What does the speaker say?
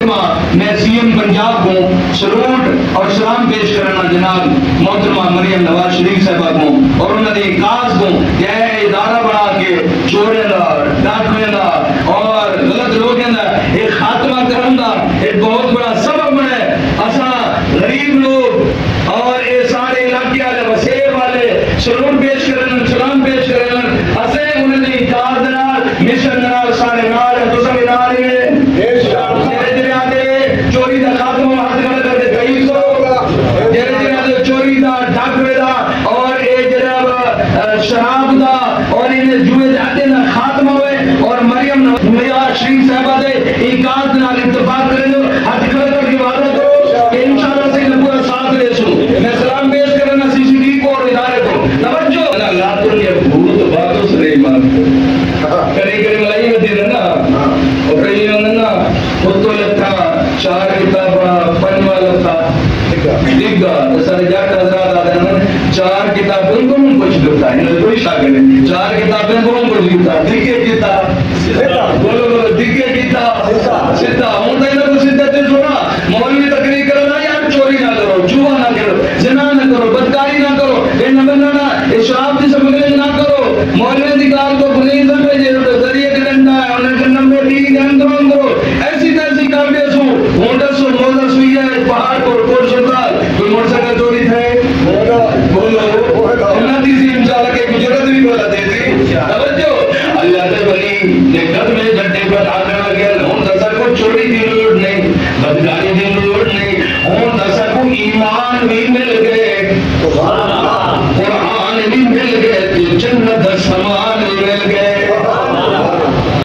میں C M Punjab کو salute اور سلام پیش کرنا جناب محترمہ مریم نواز شریف صاحبہ کو اور انہوں نے کاز کو کہ ادارہ بنا کے چورے دا ڈاکویں دا اور غلط لوگوں دا ایک خاتمہ کرن دا ایک بہت بڑا سبب بنے اسا غریب لوگ اور اے سارے علاقے والے وسیع والے سلوٹ پیش کرن سلام پیش کرن اسے انہوں نے کاز نال مشن نال سارے نال دوسرے نال چوری دا خاتمہ ہاتھ کر دے کئی سو جڑے چوری دا ڈاکوے دا اور اے جناب شراب دا اور انہیں جوئے جاتے دا خاتمہ ہوئے اور مریم نواز شریف صاحبہ دے ایکات نال اتفاق کرے دو ہاتھ کر کے وعدہ کرو کہ انشاءاللہ سے انہیں پورا ساتھ لے سو میں سلام پیش کرنا سی سی ٹی کو اور ادارے کو توجہ اللہ تو یہ بھوت باتوں سے نہیں مانتے کرے کرے ملائی میں دے نا اور کئی انہوں نے خود تو لکھا چار کتاب پنجوہ لکھا لکھا سارے جاٹ حضرات آدھے ہیں چار کتابیں کو ہم کچھ لکھتا ہے انہوں نے کوئی شاکر ہے چار کتابیں کو ہم کچھ لکھتا ہے دیکھے کتاب